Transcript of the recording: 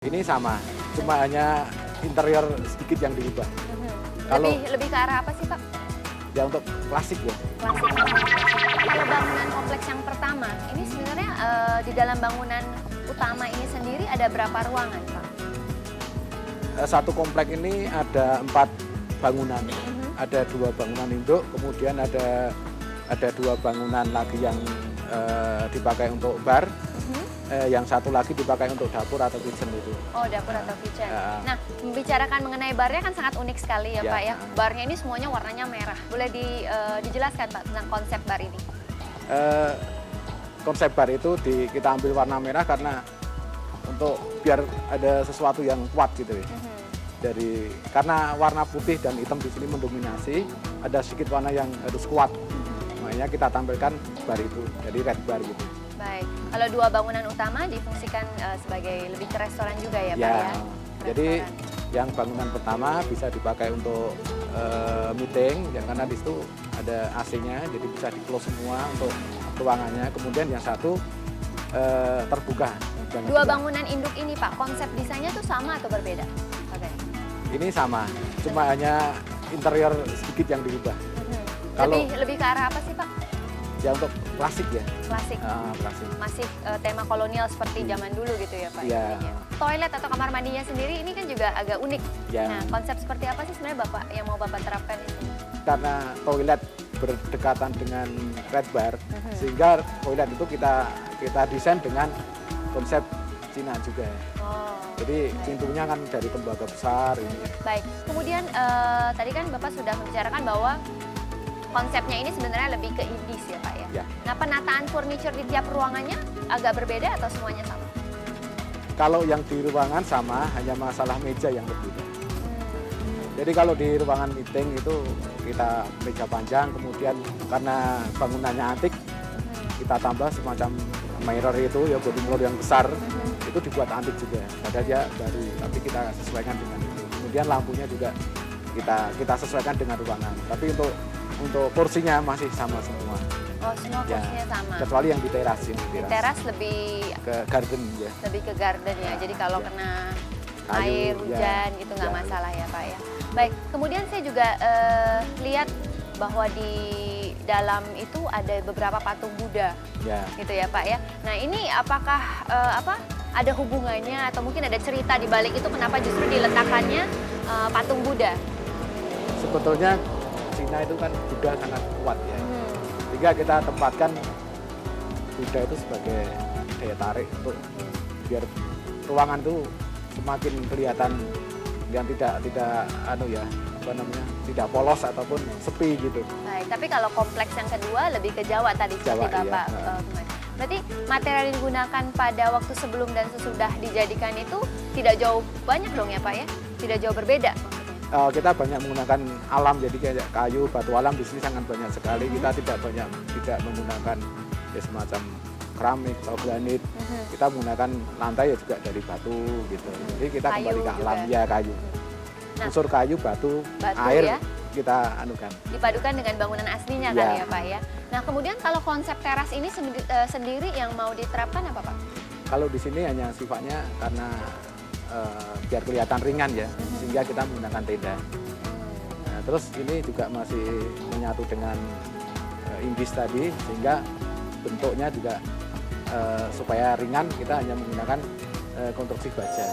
Ini sama, cuma hanya interior sedikit yang diubah. Kalau Lebih ke arah apa sih, Pak? ya untuk klasik ya. Klasik. Kalau bangunan kompleks yang pertama, ini sebenarnya di dalam bangunan utama ini sendiri ada berapa ruangan, Pak? Satu komplek ini ada 4 bangunan. Ada 2 bangunan induk, kemudian ada 2 bangunan lagi yang dipakai untuk bar. Yang satu lagi dipakai untuk dapur atau kitchen itu. Oh, dapur atau kitchen. Ya. Nah, membicarakan mengenai barnya kan sangat unik sekali ya, Ya. Pak ya. Barnya ini semuanya warnanya merah. Boleh dijelaskan, Pak, tentang konsep bar ini? Konsep bar itu kita ambil warna merah karena untuk biar ada sesuatu yang kuat gitu ya. Karena warna putih dan hitam di sini mendominasi, ada sedikit warna yang harus kuat. Makanya kita tampilkan bar itu, jadi red bar gitu. Baik, kalau 2 bangunan utama difungsikan sebagai lebih ke restoran juga ya, Pak ya? Jadi Restoran. yang bangunan pertama bisa dipakai untuk meeting, yang karena di situ ada AC-nya, jadi bisa di-close semua untuk ruangannya. Kemudian yang satu terbuka. 2 bangunan induk ini, Pak, konsep desainnya tuh sama atau berbeda? Oke. Ini sama, cuma hanya interior sedikit yang diubah. Kalau- Lebih ke arah apa sih, Pak? Ya untuk klasik ya. Klasik. Klasik. Masih tema kolonial seperti zaman dulu gitu ya, Pak? Iya. intinya. Toilet atau kamar mandinya sendiri ini kan juga agak unik. Ya. Nah, konsep seperti apa sih sebenarnya Bapak yang mau Bapak terapkan itu? Karena toilet berdekatan dengan red bar, sehingga toilet itu kita desain dengan konsep Cina juga. Oh. Jadi pintunya kan dari tembaga besar ini. Baik, kemudian tadi kan Bapak sudah membicarakan bahwa konsepnya ini sebenarnya lebih ke indis ya Pak ya? Ya. Nah, penataan furniture di tiap ruangannya agak berbeda atau semuanya sama? Kalau yang di ruangan sama, hanya masalah meja yang berbeda. Jadi kalau di ruangan meeting itu kita meja panjang, kemudian karena bangunannya antik, kita tambah semacam mirror itu ya, body mirror yang besar, itu dibuat antik juga. Padahal dia baru, tapi kita sesuaikan dengan itu. Kemudian lampunya juga kita sesuaikan dengan ruangan. Tapi untuk porsinya masih sama semua. Oh, semua Ya, kursinya sama. kecuali yang di teras ini. Teras lebih Ke garden ya. ke garden ya. Jadi kalau Ya. kena Kayu, air, ya. hujan itu nggak Ya. masalah ya Pak ya. Baik, kemudian saya juga lihat bahwa di dalam itu ada beberapa patung Buddha Ya. gitu ya Pak ya. Nah, ini apakah ada hubungannya atau mungkin ada cerita di balik itu kenapa justru diletakkannya patung Buddha? Sebetulnya Cina itu kan Buddha sangat kuat ya. Sehingga kita tempatkan Buddha itu sebagai daya tarik untuk biar ruangan itu semakin kelihatan yang tidak polos ataupun sepi gitu. Baik, tapi kalau kompleks yang kedua lebih ke Jawa tadi Jawa, seperti Bapak. iya. Berarti material yang digunakan pada waktu sebelum dan sesudah dijadikan itu tidak jauh banyak dong ya Pak ya? Tidak jauh berbeda maksudnya? Kita banyak menggunakan alam, jadi kayak kayu, batu alam di sini sangat banyak sekali. Kita tidak menggunakan ya semacam keramik atau granit. Kita menggunakan lantai ya juga dari batu gitu. Jadi kita Kayu kembali ke alam juga. ya, kayu. Nah, Unsur kayu, batu, batu air ya. kita anukan. Dipadukan dengan bangunan aslinya Ya. kali ya Pak ya. Nah, kemudian kalau konsep teras ini sendiri yang mau diterapkan apa Pak? Kalau di sini hanya sifatnya karena biar kelihatan ringan ya, sehingga kita menggunakan tenda. Nah, terus ini juga masih menyatu dengan indis tadi, sehingga bentuknya juga supaya ringan, kita hanya menggunakan konstruksi baja.